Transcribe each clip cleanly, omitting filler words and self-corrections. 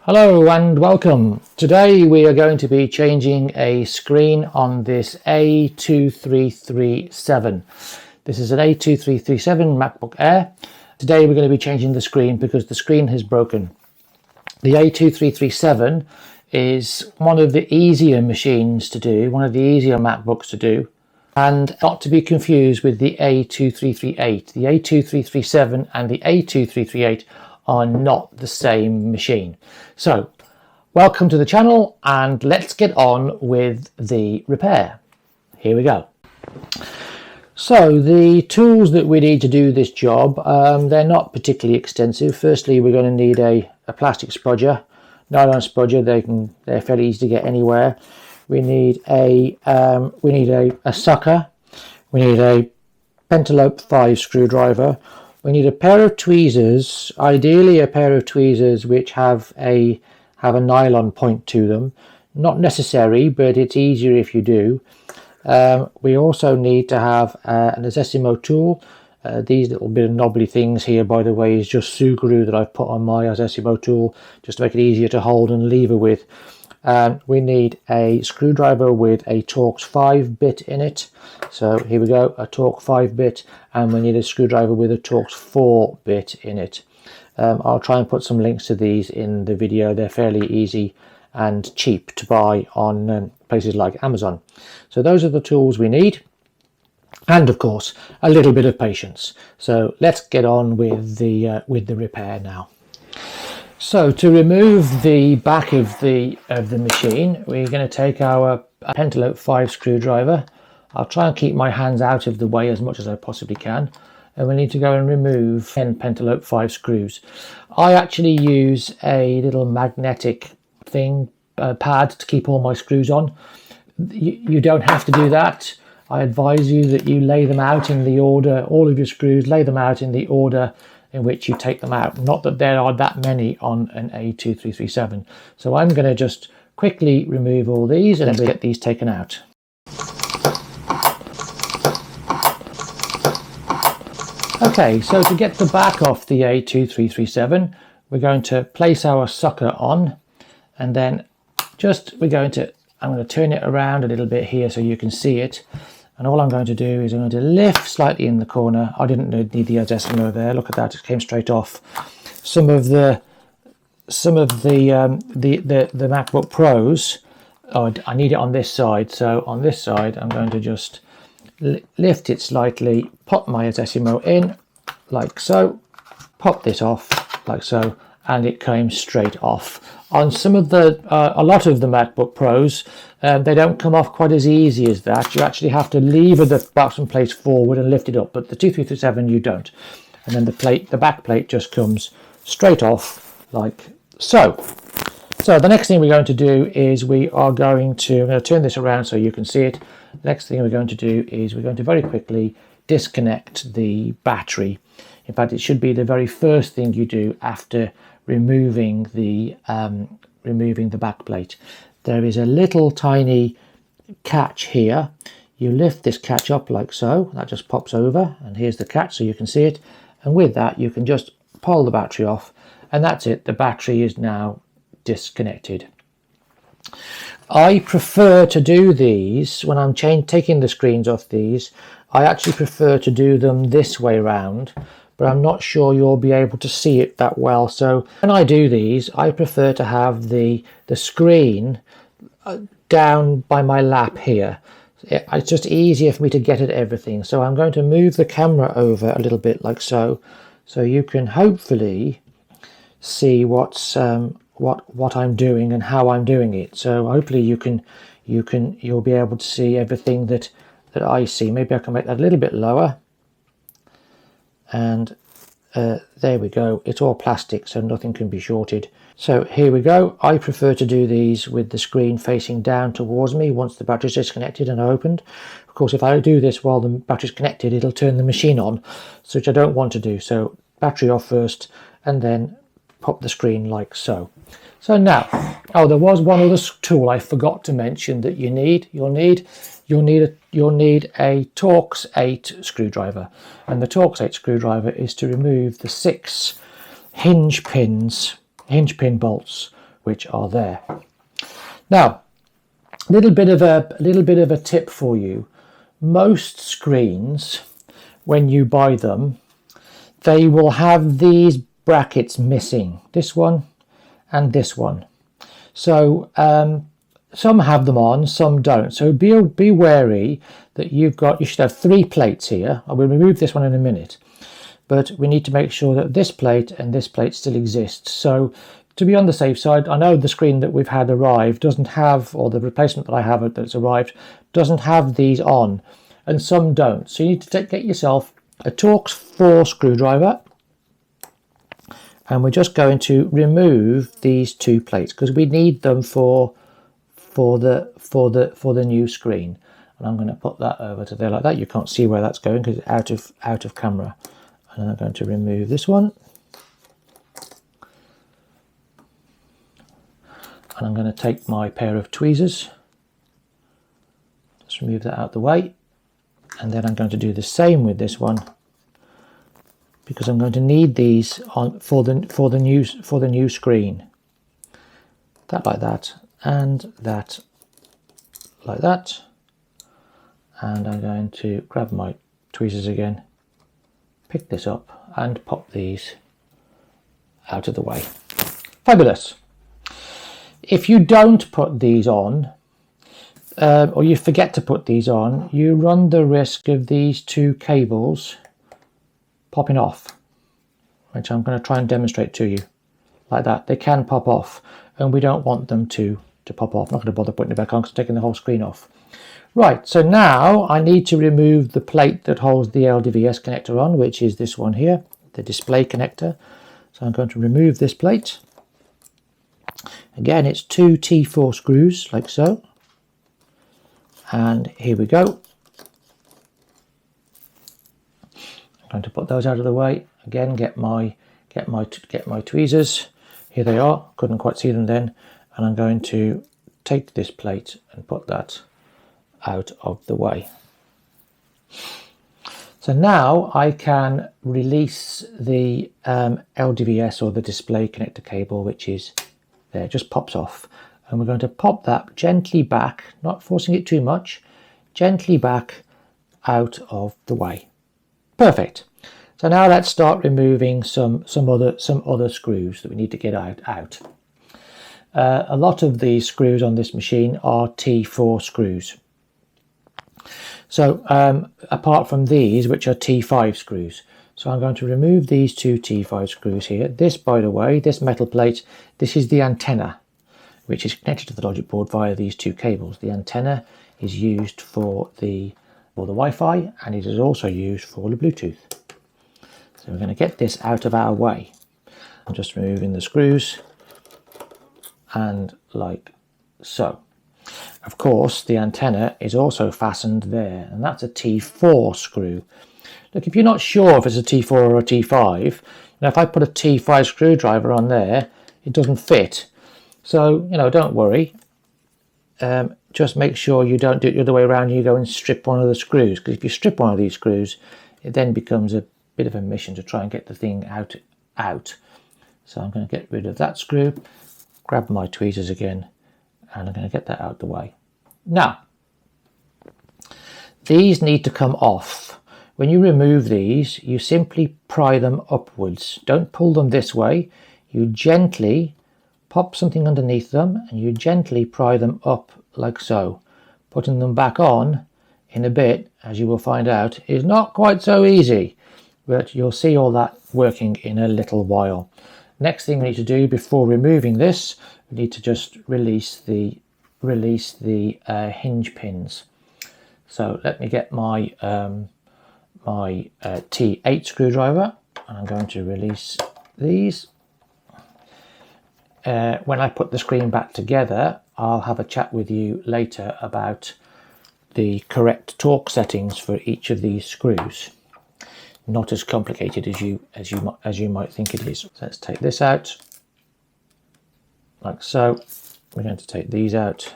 Hello and welcome. Today we are going to be changing a screen on this A2337. This is an A2337 MacBook Air. Today we're going to be changing the screen because the screen has broken. The A2337 is one of the easier machines to do, one of the easier MacBooks to do, and not to be confused with the A2338. The A2337 and the A2338 are not the same machine. So welcome to the channel and let's get on with the repair. Here we go. So the tools that we need to do this job, they're not particularly extensive. Firstly, we're going to need a plastic spudger, nylon spudger. They're fairly easy to get anywhere. We need a sucker. We need a Pentalope 5 screwdriver. We need a pair of tweezers, ideally a pair of tweezers which have a nylon point to them. Not necessary, but it's easier if you do. We also need to have an Disassembling tool. These little bit of knobbly things here, by the way, is just Sugrue that I've put on my Disassembling tool just to make it easier to hold and lever with. We need a screwdriver with a Torx 5 bit in it. So here we go, a Torx 5 bit, and we need a screwdriver with a Torx 4 bit in it. I'll try and put some links to these in the video. They're fairly easy and cheap to buy on places like Amazon. So those are the tools we need, and of course a little bit of patience. So let's get on with the repair now. So to remove the back of the machine, we're going to take our Pentalope 5 screwdriver. I'll try and keep my hands out of the way as much as I possibly can. And we need to go and remove 10 Pentalope 5 screws. I actually use a little magnetic thing, pad, to keep all my screws on. You don't have to do that. I advise you that you lay them out in the order, all of your screws, lay them out in the order in which you take them out. Not that there are that many on an A2337. So I'm going to just quickly remove all these and get these taken out. Okay, so to get the back off the A2337, we're going to place our sucker on, and then I'm going to turn it around a little bit here so you can see it. And all I'm going to do is I'm going to lift slightly in the corner. I didn't need the adjustment there. Look at that; it came straight off. Some of the MacBook Pros, I need it on this side. So on this side, I'm going to just lift it slightly, pop my Adesimo in like so, pop this off like so, and it came straight off. On some of a lot of the MacBook Pros, they don't come off quite as easy as that. You actually have to lever the bottom plate forward and lift it up, but the 2337 you don't. And then the back plate just comes straight off like so. So the next thing we're going to do is I'm going to turn this around so you can see it. The next thing we're going to do is we're going to very quickly disconnect the battery. In fact, it should be the very first thing you do after removing the back plate. There is a little tiny catch here. You lift this catch up like so, that just pops over, and here's the catch so you can see it. And with that you can just pull the battery off, and that's it. The battery is now disconnected. I prefer to do these when I'm taking the screens off these. I actually prefer to do them this way round, but I'm not sure you'll be able to see it that well. So when I do these, I prefer to have the screen down by my lap here. It's just easier for me to get at everything. So I'm going to move the camera over a little bit like so, so you can hopefully see what I'm doing and how I'm doing it. So hopefully you'll be able to see everything that I see. Maybe I can make that a little bit lower. And there we go. It's all plastic, so nothing can be shorted. So here we go. I prefer to do these with the screen facing down towards me once the battery's disconnected and opened. Of course, if I do this while the battery's connected, it'll turn the machine on, which I don't want to do. So battery off first, and then pop the screen like so. So now, there was one other tool I forgot to mention that you'll need a Torx 8 screwdriver, and the Torx 8 screwdriver is to remove the 6 hinge pin bolts which are there. Now, a little bit of a tip for you. Most screens, when you buy them, they will have these brackets missing, this one and this one. So some have them on, some don't. So be wary that you should have 3 plates here. I will remove this one in a minute, but we need to make sure that this plate and this plate still exists. So to be on the safe side, I know the screen that we've had arrive doesn't have, or the replacement that I have that's arrived doesn't have these on, and some don't. So you need to get yourself a Torx 4 screwdriver, and we're just going to remove these 2 plates because we need them for the new screen. And I'm going to put that over to there like that. You can't see where that's going because it's out of camera. And I'm going to remove this one. And I'm going to take my pair of tweezers, just remove that out the way, and then I'm going to do the same with this one because I'm going to need these on for the new screen. That like that, and that like that, and I'm going to grab my tweezers again, pick this up, and pop these out of the way. Fabulous. If you don't put these on, or you forget to put these on, you run the risk of these 2 cables popping off, which I'm going to try and demonstrate to you. Like that, they can pop off, and we don't want them to pop off. I'm not going to bother putting it back on because I'm taking the whole screen off. Right, so now I need to remove the plate that holds the LDVS connector on, which is this one here, the display connector. So I'm going to remove this plate. Again, it's 2 T4 screws, like so. And here we go. I'm going to put those out of the way. Again, get my tweezers. Here they are. Couldn't quite see them then. And I'm going to take this plate and put that out of the way. So now I can release the LDVS, or the display connector cable, which is there. It just pops off, and we're going to pop that gently back, not forcing it too much, gently back out of the way. Perfect. So now let's start removing some other screws that we need to get out. A lot of these screws on this machine are T4 screws. So apart from these, which are T5 screws. So I'm going to remove these 2 T5 screws here. This, by the way, this metal plate, this is the antenna, which is connected to the logic board via these 2 cables. The antenna is used for the Wi-Fi, and it is also used for the Bluetooth. So we're going to get this out of our way. I'm just removing the screws, and like so. Of course, the antenna is also fastened there, and that's a T4 screw. Look, if you're not sure if it's a T4 or a T5, if I put a T5 screwdriver on there, it doesn't fit. So, don't worry. Just make sure you don't do it the other way around. You go and strip one of the screws, because if you strip one of these screws, it then becomes a bit of a mission to try and get the thing out. So I'm going to get rid of that screw, grab my tweezers again, and I'm going to get that out the way. Now, these need to come off. When you remove these, you simply pry them upwards. Don't pull them this way. You gently pop something underneath them, and you gently pry them up like so. Putting them back on in a bit, as you will find out, is not quite so easy, but you'll see all that working in a little while. Next thing we need to do before removing this, we need to just release the hinge pins. So let me get my my T8 screwdriver, and I'm going to release these. When I put the screen back together, I'll have a chat with you later about the correct torque settings for each of these screws. Not as complicated as you might think it is. So let's take this out, like so. We're going to take these out,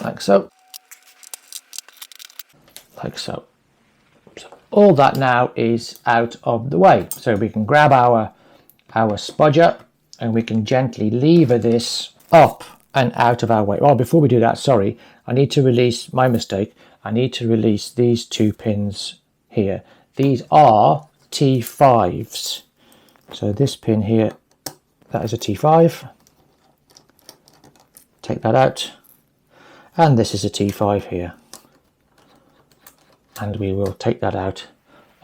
like so, like so. So all that now is out of the way. So we can grab our our spodger, and we can gently lever this up and out of our way. Well, before we do that, sorry, I need to release, my mistake, I need to release these 2 pins here. These are T5s. So this pin here, that is a T5. Take that out. And this is a T5 here. And we will take that out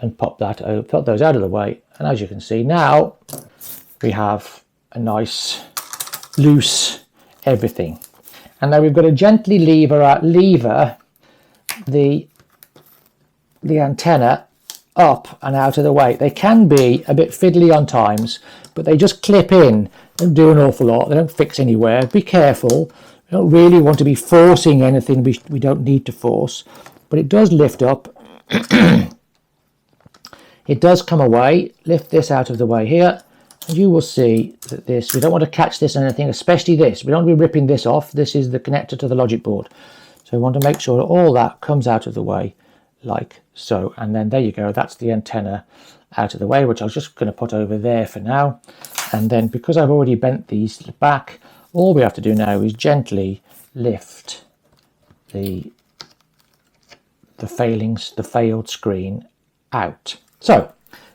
and pop those out of the way. And as you can see now, we have a nice loose everything. And now we've got to gently lever the antenna up and out of the way. They can be a bit fiddly on times, but they just clip in. They don't do an awful lot. They don't fix anywhere. Be careful. We don't really want to be forcing anything we don't need to force, but it does lift up. It does come away. Lift this out of the way here, and you will see that this, we don't want to catch this on anything, especially this. We don't want to be ripping this off. This is the connector to the logic board. So we want to make sure that all that comes out of the way like so. And then there you go. That's the antenna out of the way, which I was just going to put over there for now. And then because I've already bent these back, all we have to do now is gently lift the failed screen out. So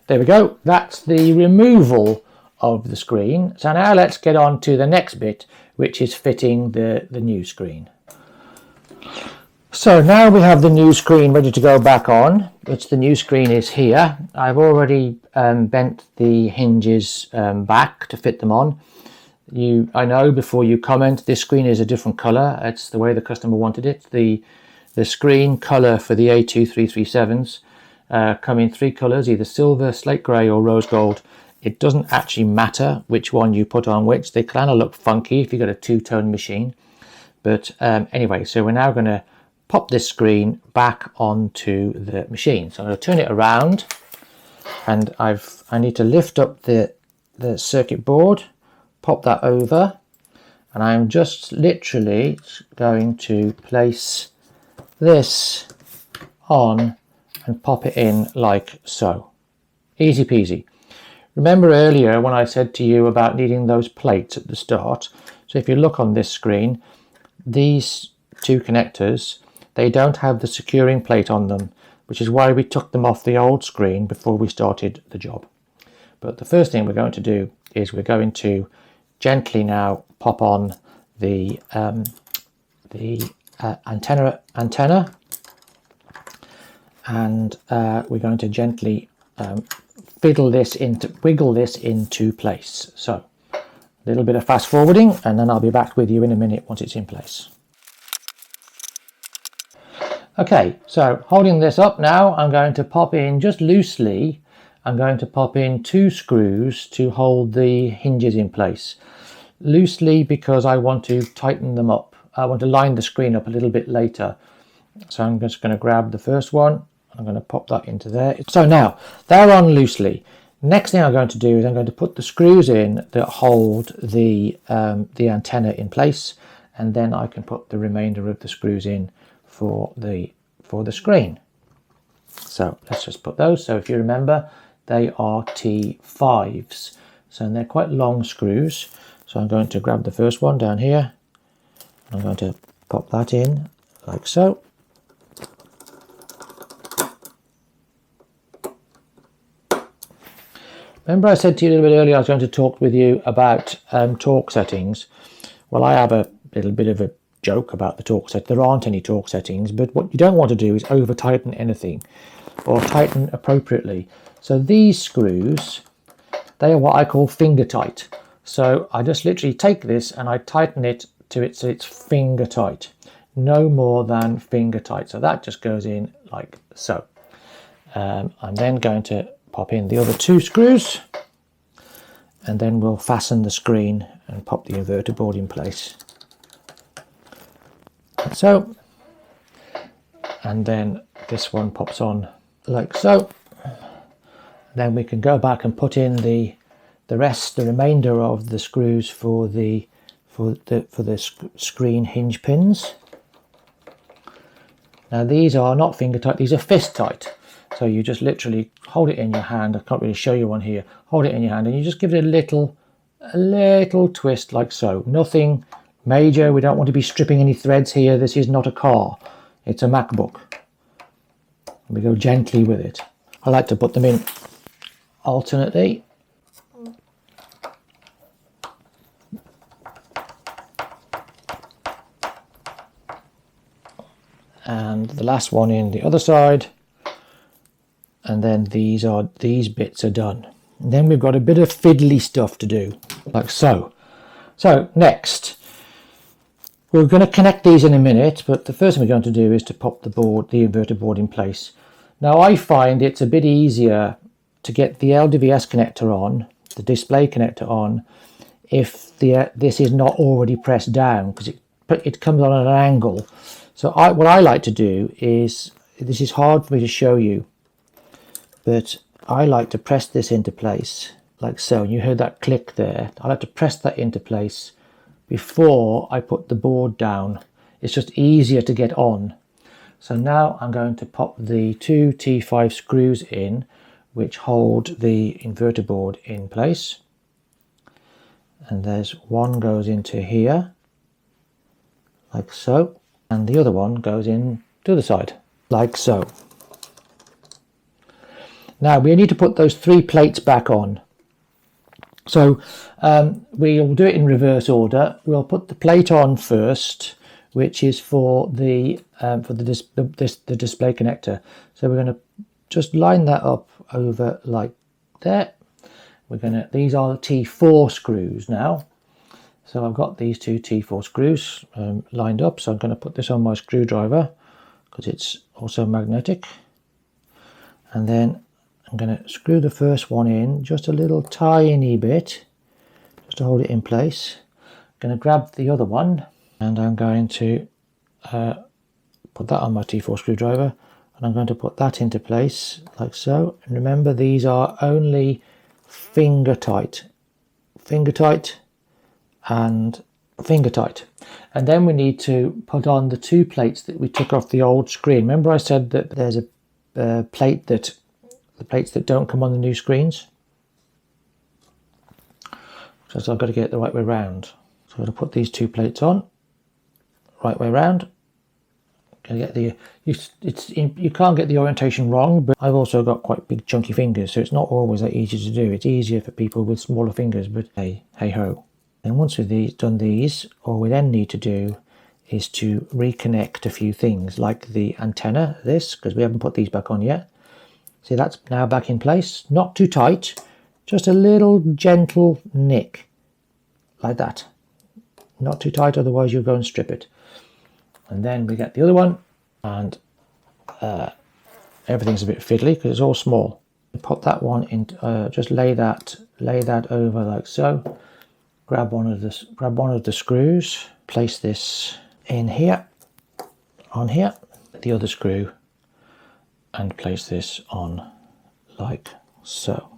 there we go. That's the removal of the screen. So now let's get on to the next bit, which is fitting the new screen. So now we have the new screen ready to go back on, which the new screen is here. I've already bent the hinges back to fit them on. I know before you comment, this screen is a different color. It's the way the customer wanted it. The screen color for the A2337s come in 3 colors, either silver, slate gray or rose gold. It doesn't actually matter which one you put on which. They kind of look funky if you've got a 2-tone machine. But anyway, so we're now going to pop this screen back onto the machine. So I'm going to turn it around, and I need to lift up the circuit board, pop that over, and I'm just literally going to place this on and pop it in like so. Easy peasy. Remember earlier when I said to you about needing those plates at the start? So if you look on this screen, these 2 connectors, they don't have the securing plate on them, which is why we took them off the old screen before we started the job. But the first thing we're going to do is we're going to gently now pop on the antenna, and we're going to gently wiggle this into place. So a little bit of fast forwarding, and then I'll be back with you in a minute once it's in place. Okay, so holding this up now, I'm going to pop in just loosely. I'm going to pop in 2 screws to hold the hinges in place. Loosely because I want to tighten them up. I want to line the screen up a little bit later. So I'm just going to grab the first one. I'm going to pop that into there. So now they're on loosely. Next thing I'm going to do is I'm going to put the screws in that hold the antenna in place, and then I can put the remainder of the screws in for the screen. So let's just put those. So if you remember, they are T5s. So they're quite long screws. So I'm going to grab the first one down here. I'm going to pop that in like so. Remember I said to you a little bit earlier I was going to talk with you about torque settings. Well, I have a little bit of a joke about the torque set. There aren't any torque settings, but what you don't want to do is over tighten anything, or tighten appropriately. So these screws, they are what I call finger tight. So I just literally take this and I tighten it to it so it's finger tight, no more than finger tight. So that just goes in like so. I'm then going to pop in the other 2 screws, and then we'll fasten the screen and pop the inverter board in place. Like so. And then this one pops on like so. Then we can go back and put in the remainder of the screws for the screen hinge pins. Now these are not finger tight, these are fist tight. So you just literally hold it in your hand. I can't really show you one here. Hold it in your hand and you just give it a little twist like so. Nothing major. We don't want to be stripping any threads here. This is not a car. It's a MacBook. We go gently with it. I like to put them in alternately. And the last one in the other side. And then these bits are done. And then we've got a bit of fiddly stuff to do, like so. So next, we're going to connect these in a minute, but the first thing we're going to do is to pop the inverter board in place. Now I find it's a bit easier to get the LDVS connector on, the display connector on, if this is not already pressed down, because it comes on at an angle. So what I like to do is, this is hard for me to show you, but I like to press this into place like so. And you heard that click there. I like to press that into place before I put the board down. It's just easier to get on. So now I'm going to pop the two T5 screws in, which hold the inverter board in place. And there's one goes into here, like so. And the other one goes in to the side, like so. Now we need to put those 3 plates back on. So we'll do it in reverse order. We'll put the plate on first, which is for the display connector. So we're going to just line that up over like that. These are the T4 screws now. So I've got these two T4 screws lined up. So I'm going to put this on my screwdriver because it's also magnetic. And then I'm going to screw the first one in just a little tiny bit, just to hold it in place. I'm going to grab the other one and I'm going to put that on my T4 screwdriver, and I'm going to put that into place like so. And remember, these are only finger tight and finger tight. And then we need to put on the 2 plates that we took off the old screen. Remember I said that there's a plate that the plates that don't come on the new screens. So I've got to get it the right way round. So I'm going to put these 2 plates on, right way round. Going to get you can't get the orientation wrong, but I've also got quite big chunky fingers, so it's not always that easy to do. It's easier for people with smaller fingers, but hey ho. And once we've done these, all we then need to do is to reconnect a few things, like the antenna, because we haven't put these back on yet. See, that's now back in place. Not too tight, just a little gentle nick, like that. Not too tight, otherwise you'll go and strip it. And then we get the other one, and everything's a bit fiddly because it's all small. Pop that one in, just lay that over like so. Grab one of the screws, place this in here, on here, the other screw, and place this on like so.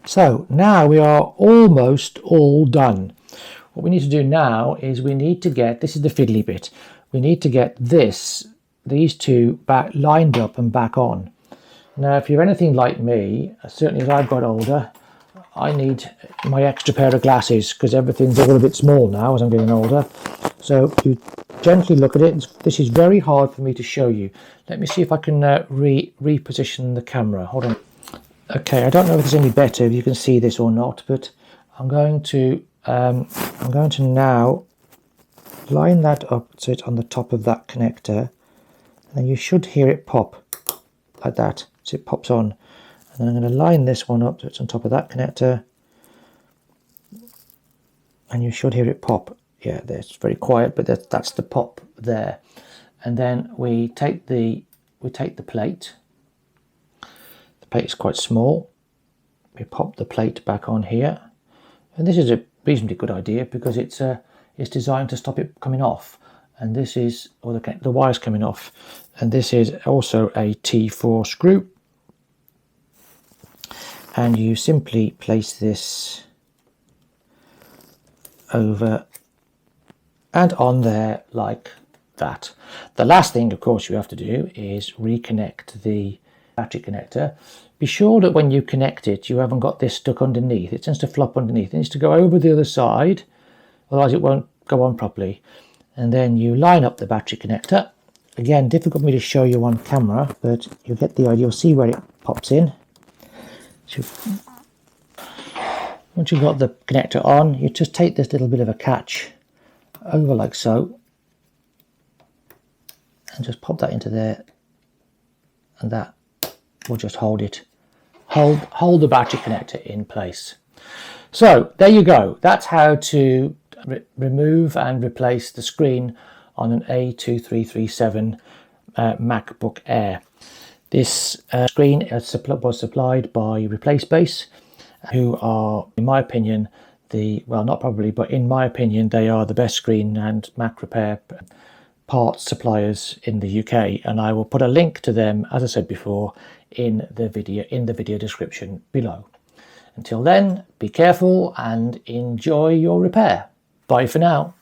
So now we are almost all done. What we need to do now is we need to get, this is the fiddly bit, we need to get these 2 back lined up and back on. Now if you're anything like me, certainly as I've got older, I need my extra pair of glasses because everything's a little bit small now as I'm getting older. So you gently look at it. This is very hard for me to show you. Let me see if I can reposition the camera. Hold on. Okay, I don't know if it's any better, if you can see this or not, but I'm going to now line that up so it's on the top of that connector, and then you should hear it pop like that, so it pops on. And then I'm going to line this one up so it's on top of that connector, and you should hear it pop. Yeah, it's very quiet, but that's the pop there. And then we take the plate. The plate is quite small. We pop the plate back on here, and this is a reasonably good idea because it's designed to stop it coming off. And this is, or the wire's coming off. And this is also a T4 screw. And you simply place this over and on there like that. The last thing, of course, you have to do is reconnect the battery connector. Be sure that when you connect it, you haven't got this stuck underneath. It tends to flop underneath. It needs to go over the other side, otherwise it won't go on properly. And then you line up the battery connector. Again, difficult for me to show you on camera, but you'll get the idea. You'll see where it pops in. So once you've got the connector on, you just take this little bit of a catch over like so, and just pop that into there, and that will just hold it. Hold the battery connector in place. So there you go. That's how to remove and replace the screen on an A2337 MacBook Air. This screen was supplied by ReplaceBase, who are, in my opinion, not probably, but in my opinion, they are the best screen and Mac repair parts suppliers in the UK, and I will put a link to them, as I said before, in the video description below. Until then, be careful and enjoy your repair. Bye for now.